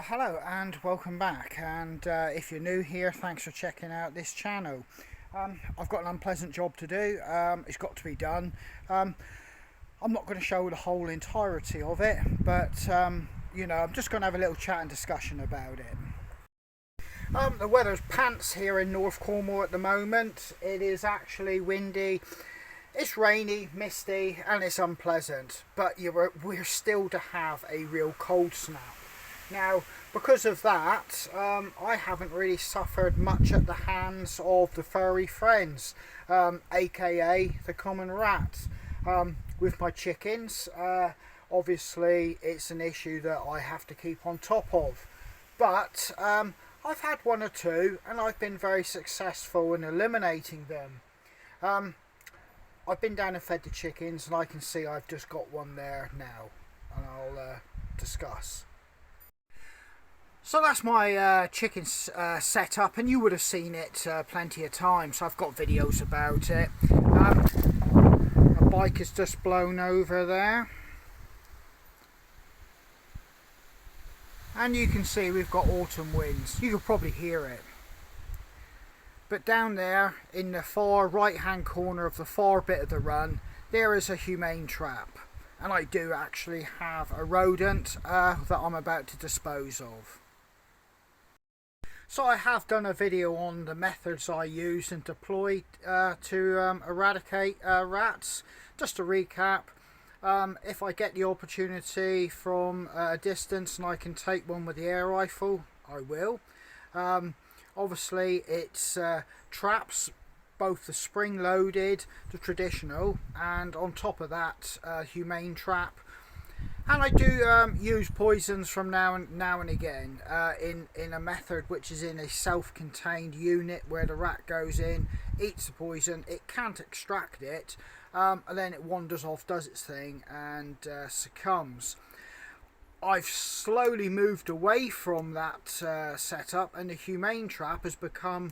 Hello and welcome back, and if you're new here, thanks for checking out this channel. I've got an unpleasant job to do. It's got to be done. I'm not going to show the whole entirety of it, but I'm just going to have a little chat and discussion about it. The weather's pants here in North Cornwall at the moment. It is actually windy, it's rainy, misty, and it's unpleasant, but we're still to have a real cold snap. Now, because of that, I haven't really suffered much at the hands of the furry friends, aka the common rat. With my chickens, obviously it's an issue that I have to keep on top of, but I've had one or two and I've been very successful in eliminating them. I've been down and fed the chickens, and I can see I've just got one there now, and I'll discuss. So that's my chicken setup, and you would have seen it plenty of times. I've got videos about it. A bike has just blown over there, and you can see we've got autumn winds. You can probably hear it. But down there in the far right hand corner of the far bit of the run, there is a humane trap, and I do actually have a rodent that I'm about to dispose of. So I have done a video on the methods I use and deploy to eradicate rats. Just to recap, if I get the opportunity from a distance and I can take one with the air rifle, I will. Obviously it's traps, both the spring loaded, the traditional, and on top of that humane trap. And I do use poisons from now and again in a method which is in a self-contained unit where the rat goes in, eats the poison, it can't extract it, and then it wanders off, does its thing, and succumbs. I've slowly moved away from that setup, and the humane trap has become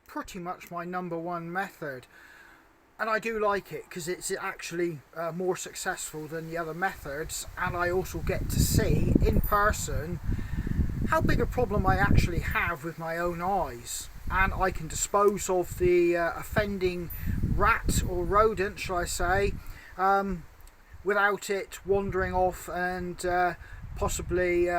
pretty much my #1 method. And I do like it because it's actually more successful than the other methods, and I also get to see in person how big a problem I actually have with my own eyes, and I can dispose of the offending rat or rodent, shall I say, without it wandering off and possibly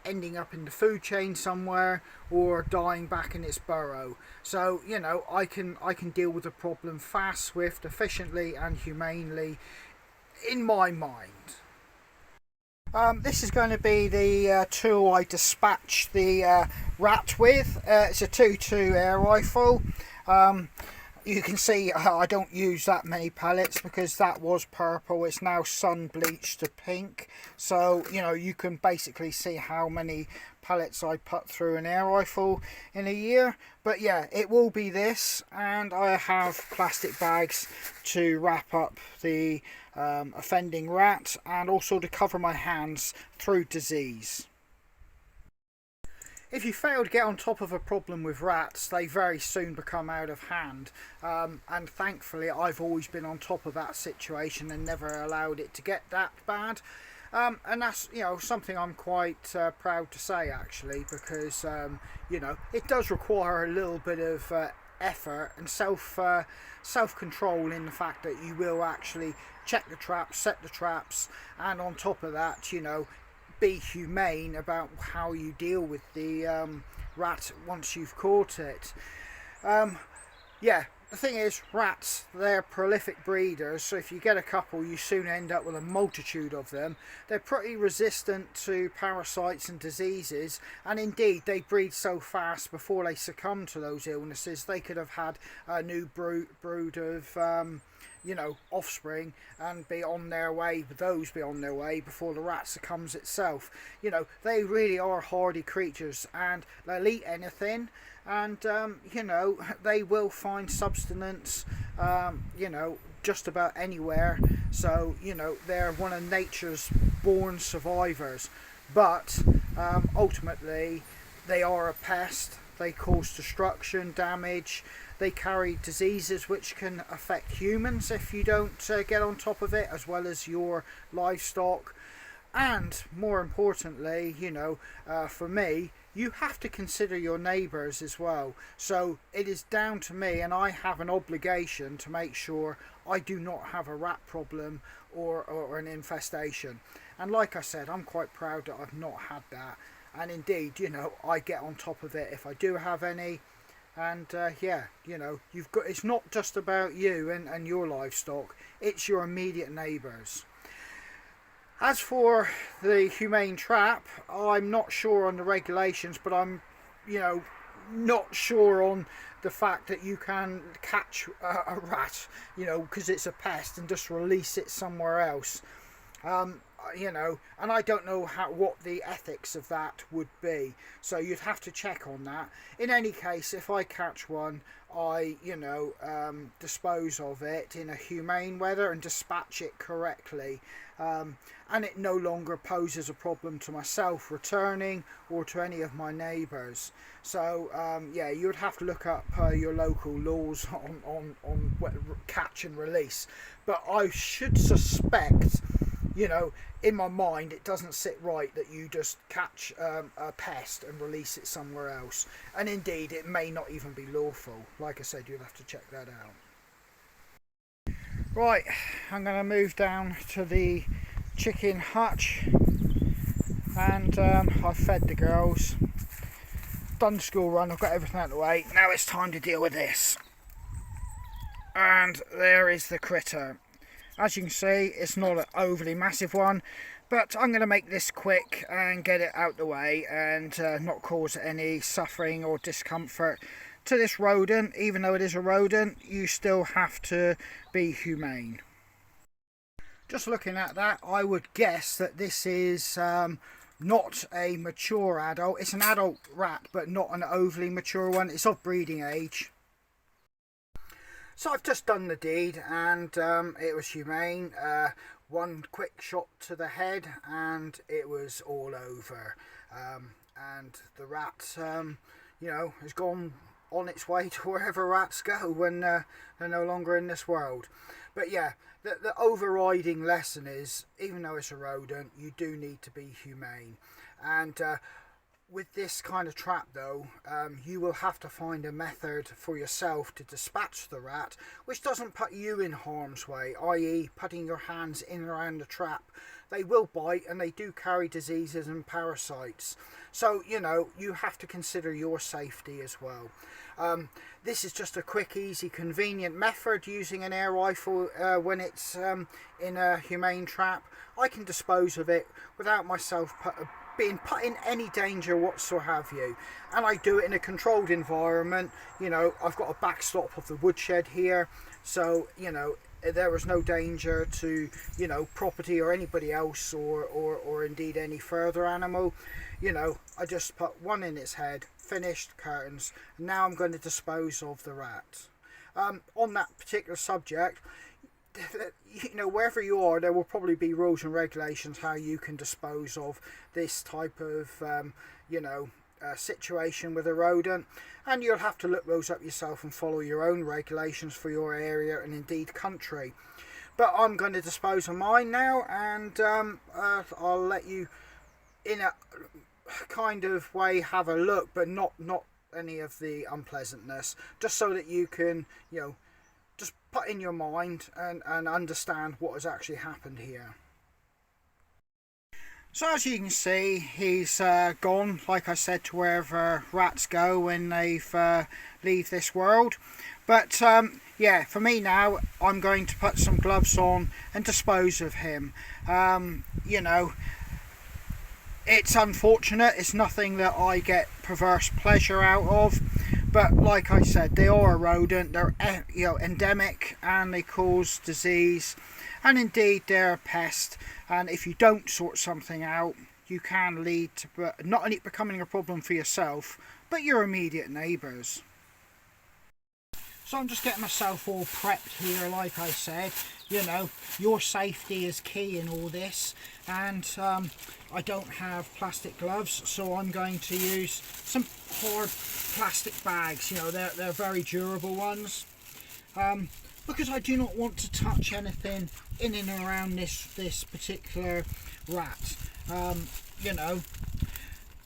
ending up in the food chain somewhere or dying back in its burrow. So I can deal with the problem fast, swift, efficiently and humanely, in my mind. This is going to be the tool I dispatch the rat with. It's a 2.2 air rifle. You can see I don't use that many pellets because that was purple. It's now sun bleached to pink. So, you can basically see how many pellets I put through an air rifle in a year. But yeah, it will be this. And I have plastic bags to wrap up the offending rat, and also to cover my hands through disease. If you fail to get on top of a problem with rats, they very soon become out of hand, and thankfully I've always been on top of that situation and never allowed it to get that bad, and that's something I'm quite proud to say, actually, because it does require a little bit of effort and self-control in the fact that you will actually check the traps, set the traps, and on top of that be humane about how you deal with the rat once you've caught it. Yeah, the thing is, rats, they're prolific breeders, so if you get a couple you soon end up with a multitude of them. They're pretty resistant to parasites and diseases, and indeed they breed so fast before they succumb to those illnesses they could have had a new brood of offspring and be on their way before the rat succumbs itself. They really are hardy creatures, and they'll eat anything, and they will find subsistence just about anywhere. So they're one of nature's born survivors, but ultimately they are a pest. They cause destruction, damage. They carry diseases which can affect humans if you don't get on top of it, as well as your livestock. And more importantly, for me, you have to consider your neighbours as well. So it is down to me, and I have an obligation to make sure I do not have a rat problem or an infestation. And like I said, I'm quite proud that I've not had that. And indeed, I get on top of it if I do have any. And you've got, it's not just about you and your livestock, it's your immediate neighbours. As for the humane trap, I'm not sure on the regulations, but I'm not sure on the fact that you can catch a rat, because it's a pest, and just release it somewhere else. And I don't know what the ethics of that would be, so you'd have to check on that. In any case, if I catch one, I dispose of it in a humane manner and dispatch it correctly, and it no longer poses a problem to myself returning or to any of my neighbours. So you would have to look up your local laws on catch and release, but I should suspect, in my mind, it doesn't sit right that you just catch a pest and release it somewhere else. And indeed, it may not even be lawful. Like I said, you'll have to check that out. Right, I'm going to move down to the chicken hutch, and I've fed the girls, done the school run, I've got everything out of the way. Now it's time to deal with this. And there is the critter. As you can see, it's not an overly massive one, but I'm going to make this quick and get it out the way and not cause any suffering or discomfort to this rodent. Even though it is a rodent, you still have to be humane. Just looking at that, I would guess that this is not a mature adult. It's an adult rat, but not an overly mature one. It's of breeding age. So I've just done the deed, and it was humane. One quick shot to the head and it was all over. And the rat, has gone on its way to wherever rats go when they're no longer in this world. But yeah, the overriding lesson is, even though it's a rodent, you do need to be humane. And with this kind of trap though, you will have to find a method for yourself to dispatch the rat which doesn't put you in harm's way, i.e. putting your hands in and around the trap. They will bite, and they do carry diseases and parasites, so you have to consider your safety as well. This is just a quick, easy, convenient method using an air rifle when it's in a humane trap. I can dispose of it without myself being put in any danger whatsoever, and I do it in a controlled environment. I've got a backstop of the woodshed here, so there was no danger to property or anybody else, or indeed any further animal. I just put one in its head, finished, curtains. Now I'm going to dispose of the rat. On that particular subject, wherever you are, there will probably be rules and regulations how you can dispose of this type of situation with a rodent, and you'll have to look those up yourself and follow your own regulations for your area and indeed country. But I'm going to dispose of mine now, and I'll let you in a kind of way have a look, but not any of the unpleasantness, just so that you can just put in your mind and understand what has actually happened here. So as you can see, he's gone, like I said, to wherever rats go when they've leave this world. But yeah, for me now, I'm going to put some gloves on and dispose of him. It's unfortunate, it's nothing that I get perverse pleasure out of. But like I said, they are a rodent, they're endemic, and they cause disease, and indeed they're a pest, and if you don't sort something out, you can lead to not only becoming a problem for yourself, but your immediate neighbours. So I'm just getting myself all prepped here. Like I said, your safety is key in all this, and I don't have plastic gloves, so I'm going to use some hard plastic bags. They're very durable ones, because I do not want to touch anything in and around this particular rat. You know,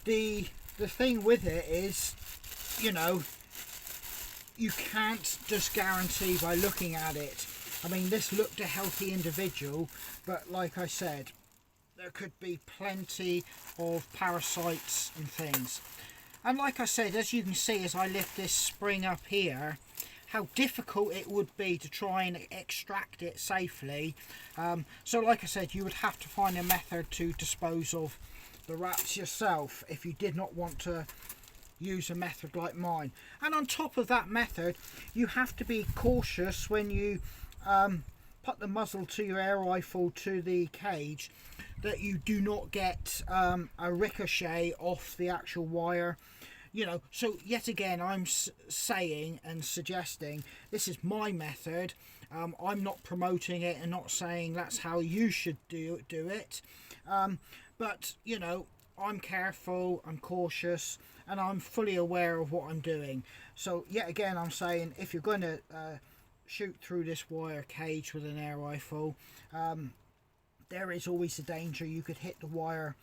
the thing with it is, you know, you can't just guarantee by looking at it. I mean, this looked a healthy individual, but like I said, there could be plenty of parasites and things. And like I said, as you can see as I lift this spring up here, how difficult it would be to try and extract it safely. So like I said, you would have to find a method to dispose of the rats yourself if you did not want to use a method like mine. And on top of that method, you have to be cautious when you put the muzzle to your air rifle to the cage, that you do not get a ricochet off the actual wire. You know, so yet again, I'm saying and suggesting this is my method. I'm not promoting it and not saying that's how you should do it. But, you know, I'm careful, I'm cautious, and I'm fully aware of what I'm doing. So yet again, I'm saying if you're going to shoot through this wire cage with an air rifle, there is always a danger you could hit the wire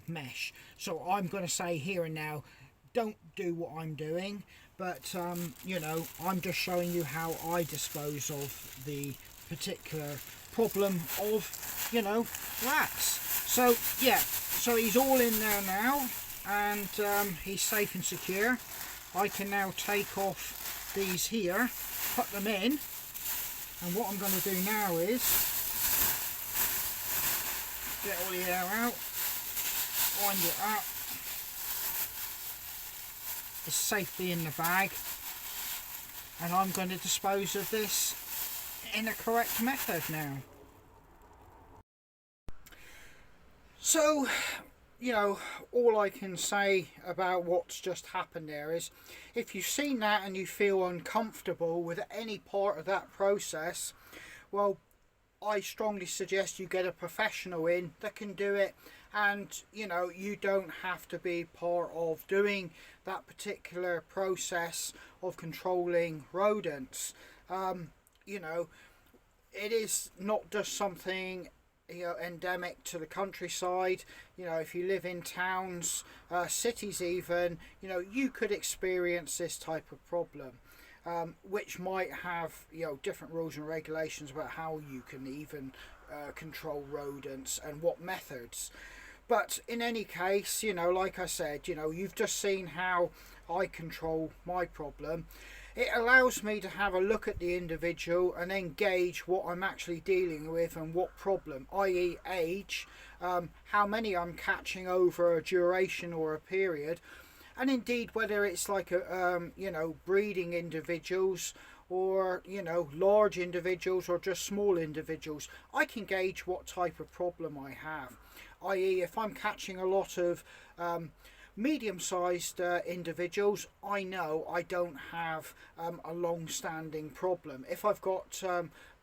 mesh. So I'm going to say here and now, don't do what I'm doing, but you know, I'm just showing you how I dispose of the particular problem of, you know, rats. So yeah, so he's all in there now, and he's safe and secure. I can now take off these here, put them in, and what I'm going to do now is get all the air out, wind it up. It's safely in the bag, and I'm going to dispose of this in a correct method now. So, you know, all I can say about what's just happened there is, if you've seen that and you feel uncomfortable with any part of that process, well, I strongly suggest you get a professional in that can do it, and you know, you don't have to be part of doing that particular process of controlling rodents. You know, it is not just something, you know, endemic to the countryside. You know, if you live in towns, cities even, you know, you could experience this type of problem. Which might have, you know, different rules and regulations about how you can even control rodents and what methods. But in any case, you know, like I said, you know, you've just seen how I control my problem. It allows me to have a look at the individual and then gauge what I'm actually dealing with and what problem, i.e. age, how many I'm catching over a duration or a period, and indeed whether it's like a you know, breeding individuals or, you know, large individuals or just small individuals. I can gauge what type of problem I have, i.e. if I'm catching a lot of medium-sized individuals, I know I don't have a long-standing problem. If I've got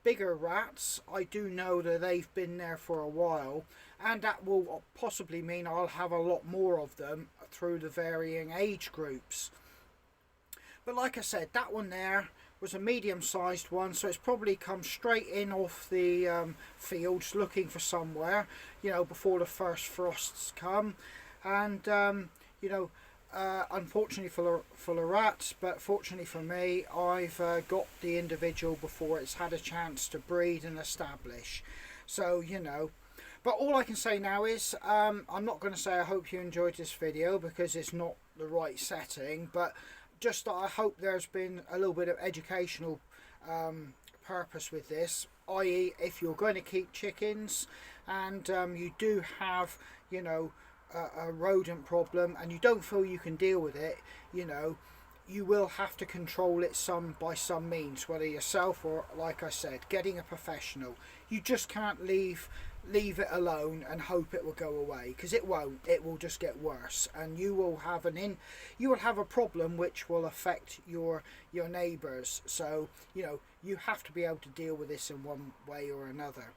bigger rats, I do know that they've been there for a while, and that will possibly mean I'll have a lot more of them through the varying age groups. But like I said, that one there was a medium-sized one, so it's probably come straight in off the fields looking for somewhere, you know, before the first frosts come. And you know, unfortunately for the rats, but fortunately for me, I've got the individual before it's had a chance to breed and establish. So, you know, but all I can say now is I'm not going to say I hope you enjoyed this video, because it's not the right setting, but just that I hope there's been a little bit of educational purpose with this, i.e. if you're going to keep chickens and you do have, you know, a rodent problem and you don't feel you can deal with it, you know, you will have to control it by some means, whether yourself or, like I said, getting a professional. You just can't leave it alone and hope it will go away, because it won't. It will just get worse, and you will have a problem which will affect your neighbours. So, you know, you have to be able to deal with this in one way or another.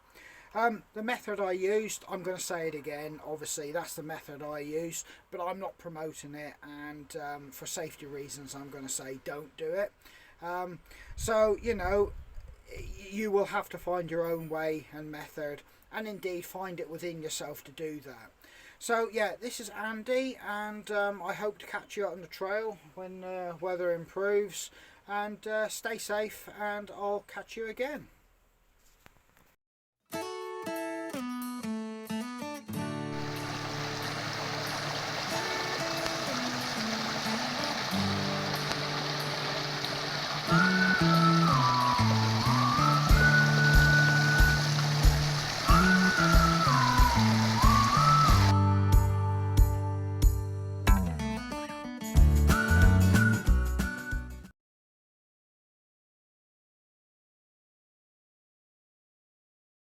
The method I used, I'm going to say it again, obviously that's the method I used, but I'm not promoting it, and for safety reasons I'm going to say don't do it. So, you know, you will have to find your own way and method, and indeed find it within yourself to do that. So yeah, this is Andy, and I hope to catch you out on the trail when weather improves, and stay safe, and I'll catch you again.